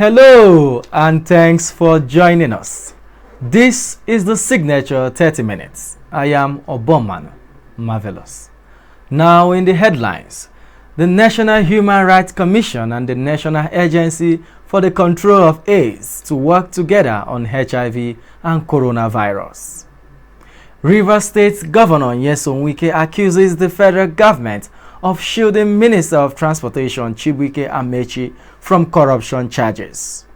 Hello and thanks for joining us. This is the Signature 30 Minutes. I am Oboman Marvelous. Now in the headlines, the National Human Rights Commission and the National Agency for the Control of AIDS to work together on HIV and coronavirus. Rivers State Governor Nyesom Wike accuses the federal government of shielding Minister of Transportation Chibuike Amechi from corruption charges.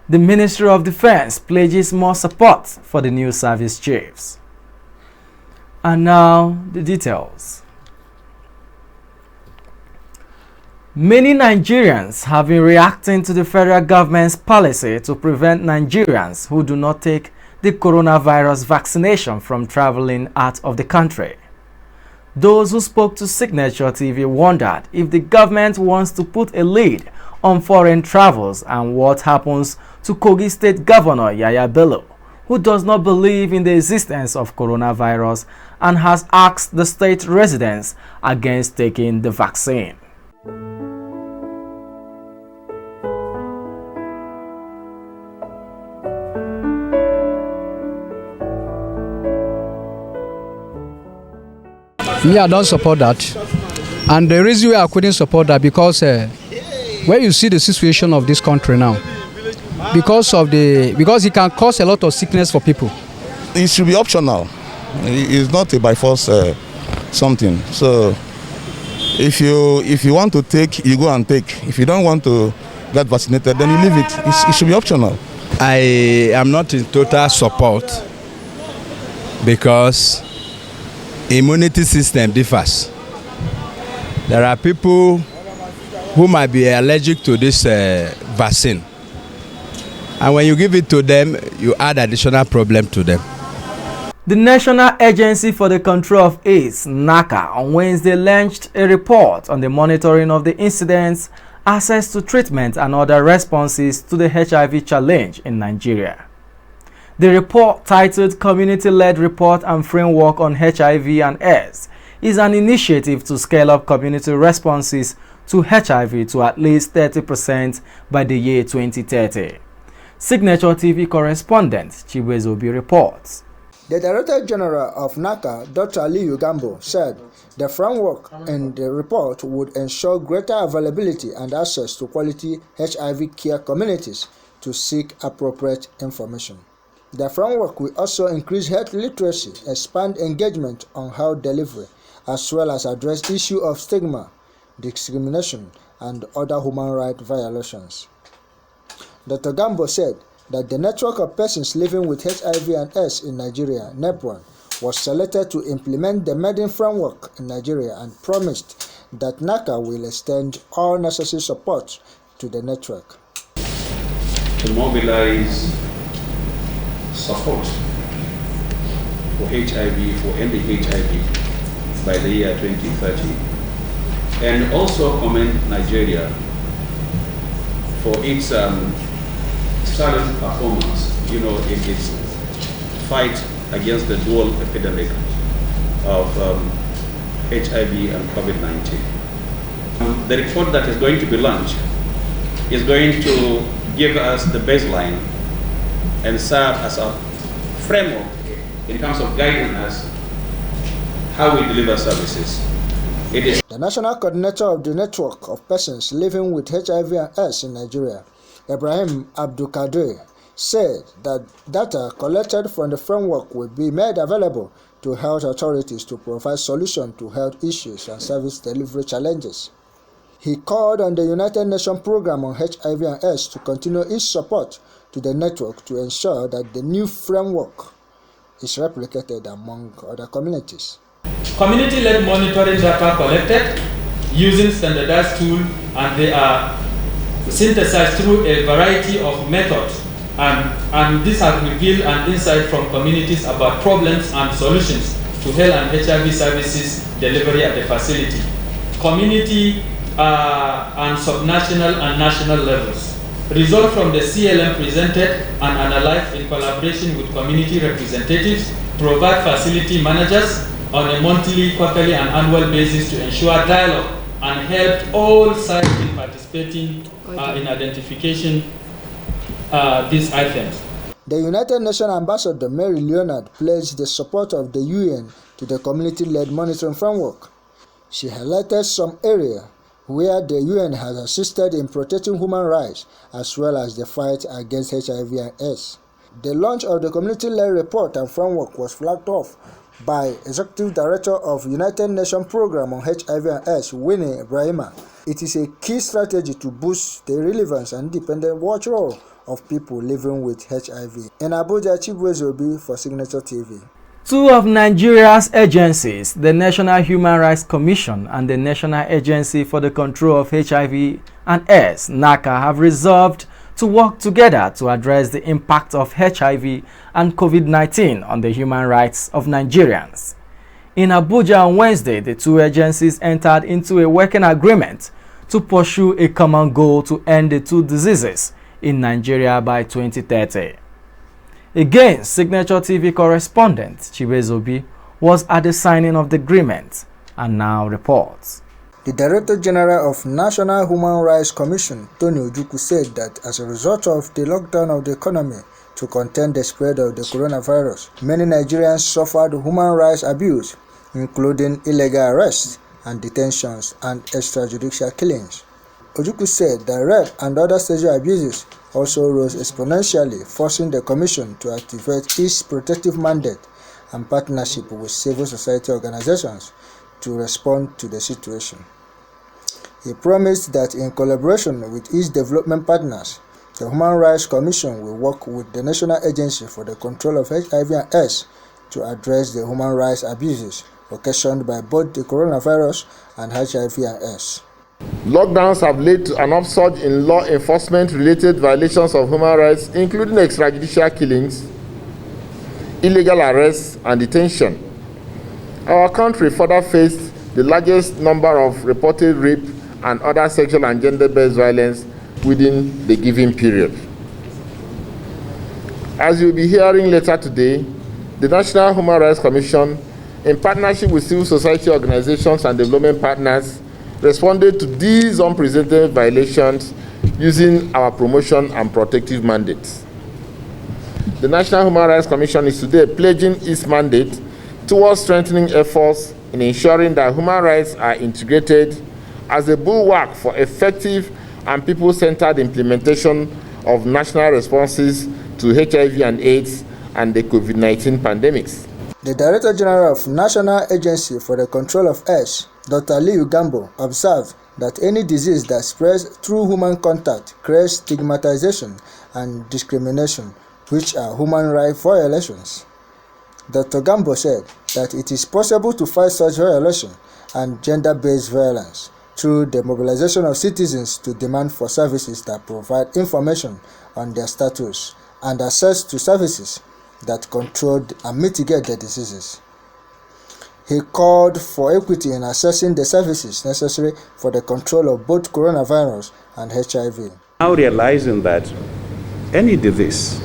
The Ministry of Defense pledges more support for the new service chiefs. And now the details. Many Nigerians have been reacting to the federal government's policy to prevent Nigerians who do not take the coronavirus vaccination from traveling out of the country. Those who spoke to Signature TV wondered if the government wants to put a lid on foreign travels and what happens to Kogi State Governor Yaya Bello, who does not believe in the existence of coronavirus and has asked the state residents against taking the vaccine. Me, I don't support that. And the reason why I couldn't support that because when you see the situation of this country now, because it can cause a lot of sickness for people. It should be optional. It's not a by force something. So if you want to take, you go and take. If you don't want to get vaccinated, then you leave it. It should be optional. I am not in total support because immunity system differs. There are people who might be allergic to this vaccine, and when you give it to them, you add additional problem to them. The National Agency for the Control of AIDS, NACA, on Wednesday launched a report on the monitoring of the incidents, access to treatment and other responses to the HIV challenge in Nigeria. The report, titled Community-Led Report and Framework on HIV and AIDS, is an initiative to scale up community responses to HIV to at least 30% by the year 2030. Signature TV correspondent Chibuezobi reports. The Director General of NACA, Dr. Aliyu Gambo, said the framework in the report would ensure greater availability and access to quality HIV care communities to seek appropriate information. The framework will also increase health literacy, expand engagement on health delivery, as well as address issues of stigma, discrimination, and other human rights violations. Dr. Gambo said that the network of persons living with HIV and AIDS in Nigeria, NEP1, was selected to implement the MEDIN framework in Nigeria and promised that NACA will extend all necessary support to the network. To mobilize support for HIV, for ending HIV by the year 2030, and also commend Nigeria for its silent performance, in its fight against the dual epidemic of HIV and COVID-19. The report that is going to be launched is going to give us the baseline and serve as a framework in terms of guiding us how we deliver services. The national coordinator of the network of persons living with HIV and AIDS in Nigeria, Ibrahim Abdul Kadir, said that data collected from the framework will be made available to health authorities to provide solutions to health issues and service delivery challenges. He called on the United Nations Programme on HIV and AIDS to continue its support to the network to ensure that the new framework is replicated among other communities. Community-led monitoring data collected using standardized tools, and they are synthesized through a variety of methods, and this has revealed an insight from communities about problems and solutions to health and HIV services delivery at the facility, community and subnational and national levels. Results from the CLM presented and analyzed in collaboration with community representatives provide facility managers on a monthly, quarterly, and annual basis to ensure dialogue and helped all sides in participating in identification these items. The United Nations Ambassador Mary Leonard pledged the support of the UN to the community-led monitoring framework. She highlighted some areas where the UN has assisted in protecting human rights as well as the fight against HIV and AIDS. The launch of the community-led report and framework was flagged off by Executive Director of United Nations Programme on HIV and AIDS, Winnie Ibrahima. It is a key strategy to boost the relevance and independent watch role of people living with HIV. In Abuja, Chibuezobi for Signature TV. Two of Nigeria's agencies, the National Human Rights Commission and the National Agency for the Control of HIV and AIDS, NACA, have resolved to work together to address the impact of HIV and COVID-19 on the human rights of Nigerians. In Abuja on Wednesday, the two agencies entered into a working agreement to pursue a common goal to end the two diseases in Nigeria by 2030. Again, Signature TV correspondent Chibezobi was at the signing of the agreement and now reports. The Director General of National Human Rights Commission, Tony Ojukwu, said that as a result of the lockdown of the economy to contain the spread of the coronavirus, many Nigerians suffered human rights abuse, including illegal arrests and detentions and extrajudicial killings. Ojukwu said that rape and other sexual abuses also rose exponentially, forcing the Commission to activate its protective mandate and partnership with civil society organizations to respond to the situation. He promised that in collaboration with its development partners, the Human Rights Commission will work with the National Agency for the Control of HIV and AIDS to address the human rights abuses occasioned by both the coronavirus and HIV and AIDS. Lockdowns have led to an upsurge in law enforcement-related violations of human rights, including extrajudicial killings, illegal arrests, and detention. Our country further faced the largest number of reported rape and other sexual and gender-based violence within the given period. As you'll be hearing later today, the National Human Rights Commission, in partnership with civil society organizations and development partners, responded to these unprecedented violations using our promotion and protective mandates. The National Human Rights Commission is today pledging its mandate towards strengthening efforts in ensuring that human rights are integrated as a bulwark for effective and people-centered implementation of national responses to HIV and AIDS and the COVID-19 pandemics. The Director General of National Agency for the Control of AIDS, Dr. Aliyu Gambo, observed that any disease that spreads through human contact creates stigmatization and discrimination, which are human rights violations. Dr. Gambo said that it is possible to fight such violation and gender-based violence through the mobilization of citizens to demand for services that provide information on their status and access to services that control and mitigate the diseases. He called for equity in assessing the services necessary for the control of both coronavirus and HIV. Now realizing that any disease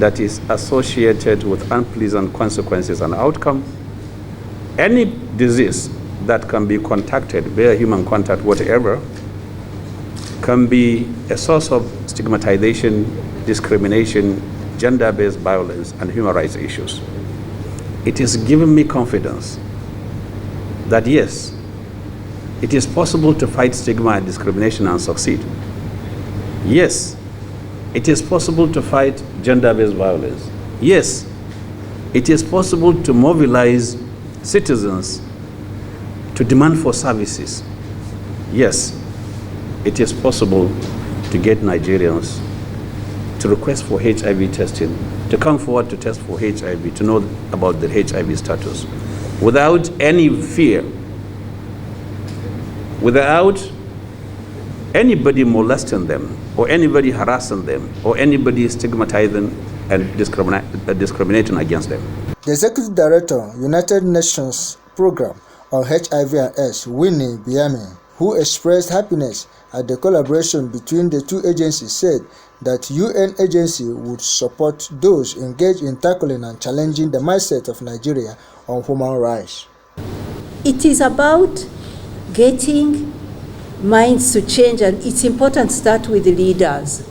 that is associated with unpleasant consequences and outcome, any disease that can be contacted via human contact, whatever, can be a source of stigmatization, discrimination, gender-based violence, and human rights issues. It has given me confidence that yes, it is possible to fight stigma and discrimination and succeed. Yes, it is possible to fight gender-based violence. Yes, it is possible to mobilize citizens to demand for services. Yes, it is possible to get Nigerians to request for HIV testing, to come forward to test for HIV, to know about the HIV status, without any fear, without anybody molesting them, or anybody harassing them, or anybody stigmatizing and discriminating against them. The Executive Director, United Nations Programme on HIV and AIDS, Winnie Ibrahima, who expressed happiness at the collaboration between the two agencies, said that UN agency would support those engaged in tackling and challenging the mindset of Nigeria on human rights. It is about getting minds to change, and it's important to start with the leaders,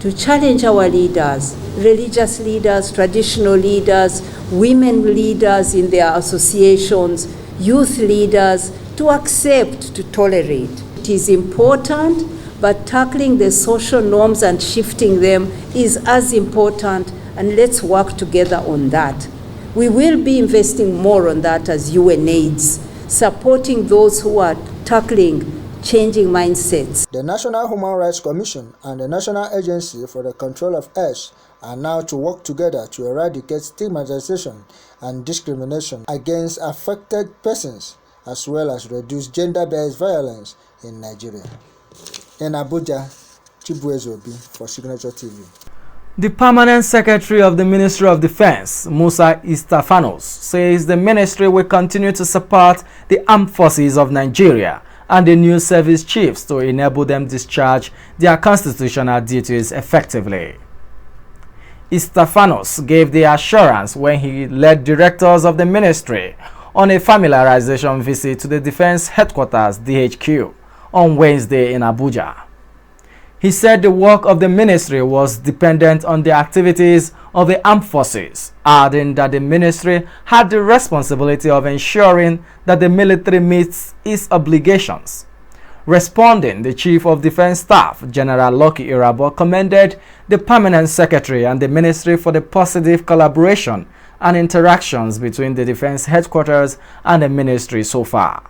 to challenge our leaders, religious leaders, traditional leaders, women leaders in their associations, youth leaders, to accept, to tolerate. It is important, but tackling the social norms and shifting them is as important, and let's work together on that. We will be investing more on that as UNAIDS, supporting those who are tackling changing mindsets. The National Human Rights Commission and the National Agency for the Control of AIDS are now to work together to eradicate stigmatization and discrimination against affected persons, as well as reduce gender-based violence in Nigeria. In Abuja, Chibueze Obi for Signature TV. The Permanent Secretary of the Ministry of Defense, Musa Istafanos, says the ministry will continue to support the armed forces of Nigeria and the new service chiefs to enable them discharge their constitutional duties effectively. Istafanos gave the assurance when he led directors of the ministry on a familiarization visit to the Defense Headquarters (DHQ) on Wednesday in Abuja. He said the work of the ministry was dependent on the activities of the armed forces, adding that the ministry had the responsibility of ensuring that the military meets its obligations. Responding, the Chief of Defense Staff, General Lucky Irabo, commended the Permanent Secretary and the ministry for the positive collaboration and interactions between the Defense Headquarters and the ministry so far.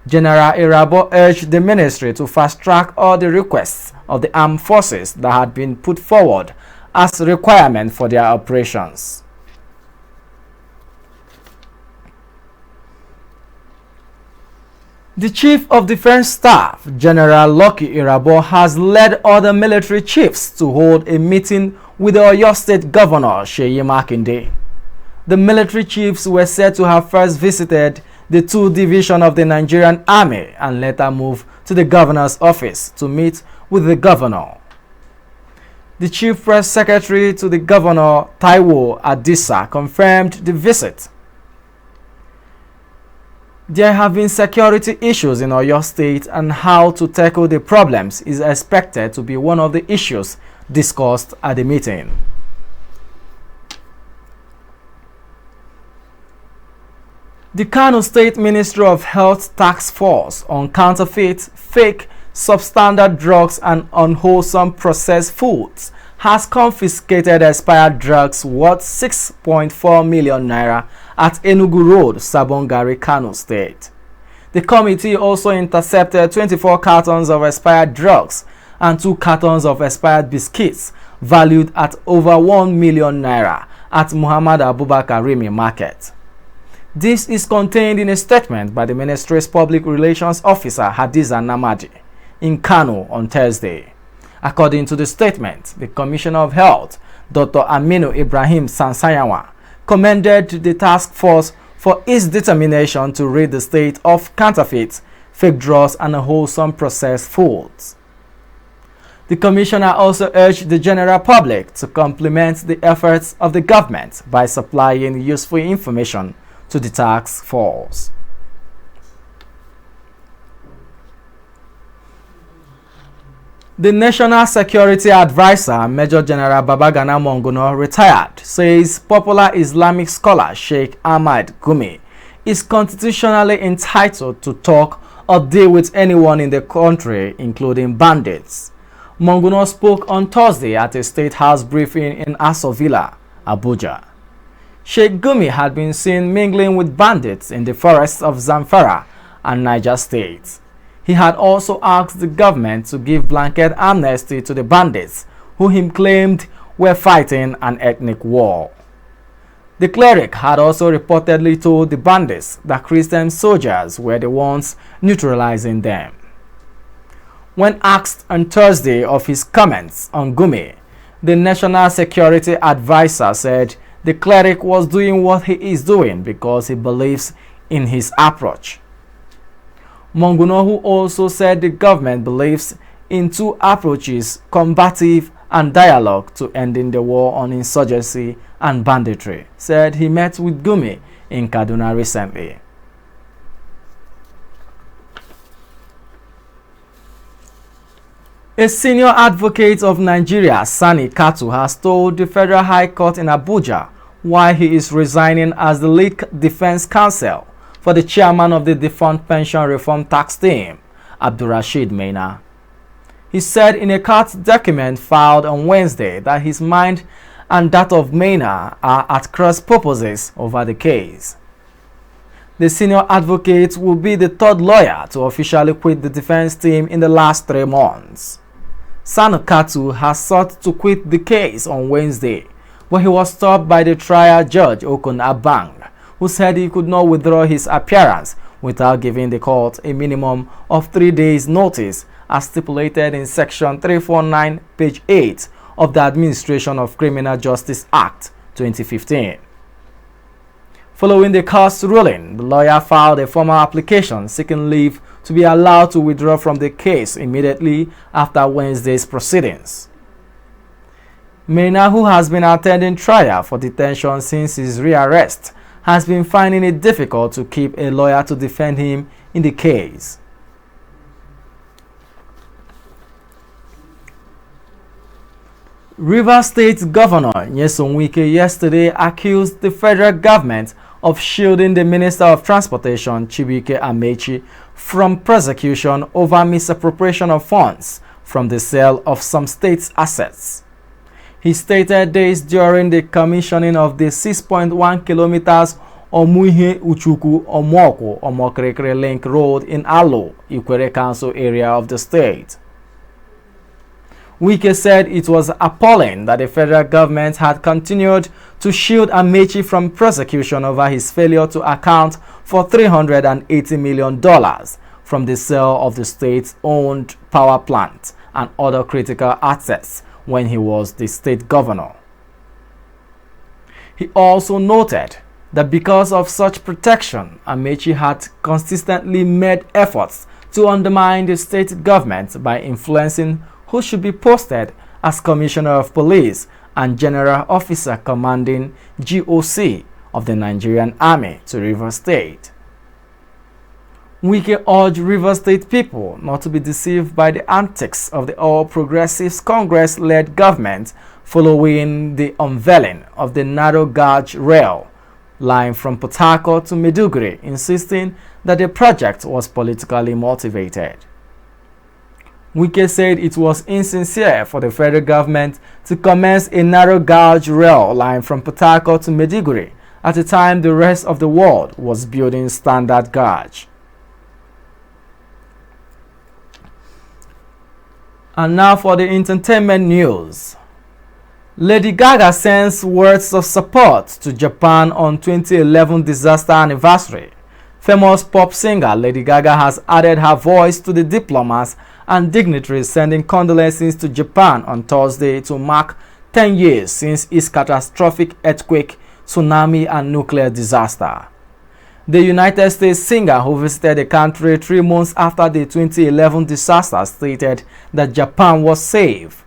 General Irabo urged the ministry to fast-track all the requests of the armed forces that had been put forward as a requirement for their operations. The Chief of Defense Staff, General Lucky Irabo, has led other military chiefs to hold a meeting with the Oyo State Governor, Seyi Makinde. The military chiefs were said to have first visited the 2 division of the Nigerian Army and later moved to the governor's office to meet with the governor. The chief press secretary to the governor, Taiwo Adisa, confirmed the visit. There have been security issues in Oyo State, and how to tackle the problems is expected to be one of the issues discussed at the meeting. The Kano State Ministry of Health Task Force on Counterfeit, Fake, Substandard Drugs and Unwholesome Processed Foods has confiscated expired drugs worth 6.4 million naira at Enugu Road, Sabongari, Kano State. The committee also intercepted 24 cartons of expired drugs and 2 cartons of expired biscuits valued at over 1 million naira at Muhammad Abubakar Rimi Market. This is contained in a statement by the ministry's public relations officer Hadiza Namadi in Kano on Thursday. According to the statement, the Commissioner of Health, Dr. Aminu Ibrahim Sansayawa, commended the task force for its determination to rid the state of counterfeit, fake drugs and unwholesome processed foods. The Commissioner also urged the general public to complement the efforts of the government by supplying useful information to the task force. The National Security Advisor, Major General Babagana Monguno, retired, says popular Islamic scholar Sheikh Ahmad Gumi is constitutionally entitled to talk or deal with anyone in the country, including bandits. Monguno spoke on Thursday at a State House briefing in Aso Villa, Abuja. Sheikh Gumi had been seen mingling with bandits in the forests of Zamfara and Niger State. He had also asked the government to give blanket amnesty to the bandits, who he claimed were fighting an ethnic war. The cleric had also reportedly told the bandits that Christian soldiers were the ones neutralizing them. When asked on Thursday of his comments on Gumi, the National Security Advisor said the cleric was doing what he is doing because he believes in his approach. Monguno, who also said the government believes in 2 approaches, combative and dialogue, to ending the war on insurgency and banditry, said he met with Gumi in Kaduna recently. A senior advocate of Nigeria, Sani Katu, has told the Federal High Court in Abuja why he is resigning as the lead defense counsel for the chairman of the Defunct Pension Reform Tax Team, Abdulrasheed Maina. He said in a court document filed on Wednesday that his mind and that of Maina are at cross purposes over the case. The senior advocate will be the third lawyer to officially quit the defense team in the last 3 months. Sani Katu has sought to quit the case on Wednesday, but he was stopped by the trial judge Okun Abang, who said he could not withdraw his appearance without giving the court a minimum of 3 days' notice, as stipulated in Section 349, page 8 of the Administration of Criminal Justice Act 2015. Following the court's ruling, the lawyer filed a formal application seeking leave to be allowed to withdraw from the case immediately after Wednesday's proceedings. Maina, who has been attending trial for detention since his rearrest, has been finding it difficult to keep a lawyer to defend him in the case. Rivers State Governor Nyesom Wike yesterday accused the federal government of shielding the Minister of Transportation, Chibuike Amechi, from prosecution over misappropriation of funds from the sale of some states' assets. He stated this during the commissioning of the 6.1 kilometers Omuihe Uchuku Omoko Omokrekre Link Road in Alo, Ikwere Council area of the state. Wike said it was appalling that the federal government had continued to shield Amechi from prosecution over his failure to account for $380 million from the sale of the state-owned power plant and other critical assets when he was the state governor. He also noted that because of such protection, Amechi had consistently made efforts to undermine the state government by influencing who should be posted as Commissioner of Police and General Officer Commanding GOC of the Nigerian Army to Rivers State. Wike urged Rivers State people not to be deceived by the antics of the All Progressives Congress-led government following the unveiling of the narrow gauge rail line from Port Harcourt to Maiduguri, insisting that the project was politically motivated. Wike said it was insincere for the federal government to commence a narrow gauge rail line from Port Harcourt to Maiduguri at a time the rest of the world was building standard gauge. And now for the entertainment news. Lady Gaga sends words of support to Japan on 2011 disaster anniversary. Famous pop singer Lady Gaga has added her voice to the diplomats and dignitaries sending condolences to Japan on Thursday to mark 10 years since its catastrophic earthquake, tsunami, and nuclear disaster. The United States singer, who visited the country 3 months after the 2011 disaster, stated that Japan was safe.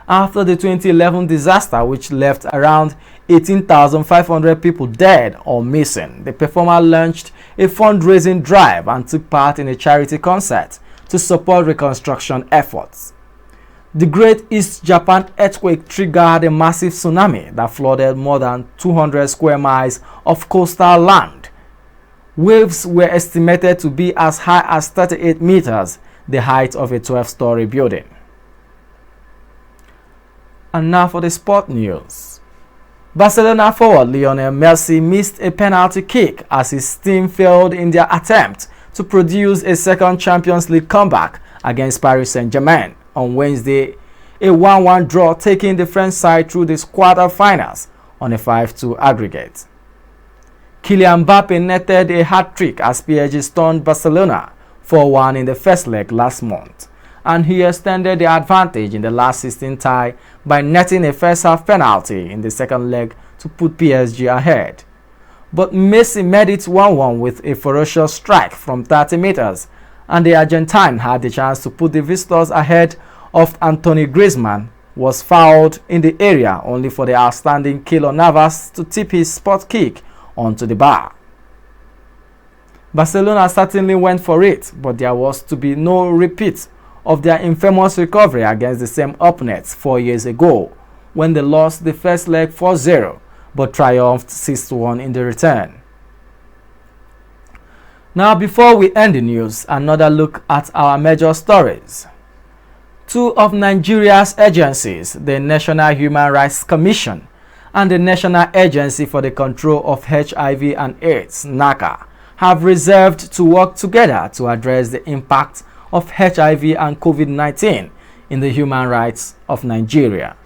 After the 2011 disaster, which left around 18,500 people dead or missing, the performer launched a fundraising drive and took part in a charity concert to support reconstruction efforts. The Great East Japan earthquake triggered a massive tsunami that flooded more than 200 square miles of coastal land. Waves were estimated to be as high as 38 meters, the height of a 12-story building. And now for the sport news. Barcelona forward Lionel Messi missed a penalty kick as his team failed in their attempt to produce a second Champions League comeback against Paris Saint-Germain on Wednesday, a 1-1 draw taking the French side through the quarter-finals on a 5-2 aggregate. Kylian Mbappe netted a hat-trick as PSG stunned Barcelona 4-1 in the first leg last month, and he extended the advantage in the last 16 tie by netting a first-half penalty in the second leg to put PSG ahead. But Messi made it 1-1 with a ferocious strike from 30 meters, and the Argentine had the chance to put the visitors ahead of Anthony Griezmann, was fouled in the area only for the outstanding Keylor Navas to tip his spot kick onto the bar. Barcelona certainly went for it, but there was to be no repeat of their infamous recovery against the same opponents 4 years ago, when they lost the first leg 4-0 but triumphed 6-1 in the return. Now, before we end the news, another look at our major stories. Two of Nigeria's agencies, the National Human Rights Commission and the National Agency for the Control of HIV and AIDS, NACA, have resolved to work together to address the impact of HIV and COVID-19 in the human rights of Nigeria.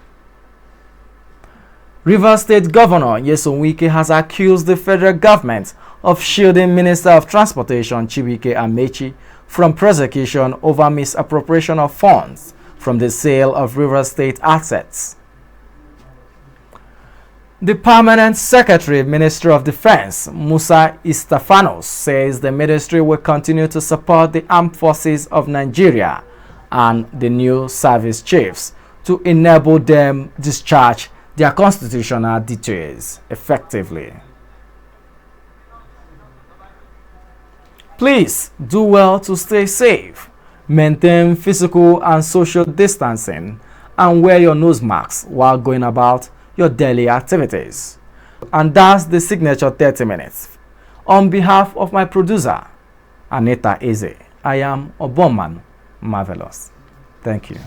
Rivers State Governor Nyesom Wike has accused the federal government of shielding Minister of Transportation Chibuike Amechi from prosecution over misappropriation of funds from the sale of Rivers State assets. The Permanent Secretary, Ministry of Defense, Musa Istafanos, says the ministry will continue to support the armed forces of Nigeria and the new service chiefs to enable them discharge their constitutional duties effectively. Please do well to stay safe, maintain physical and social distancing, and wear your nose masks while going about your daily activities. And that's the Signature 30 Minutes. On behalf of my producer, Anita Eze, I am Oboman Marvelous. Thank you.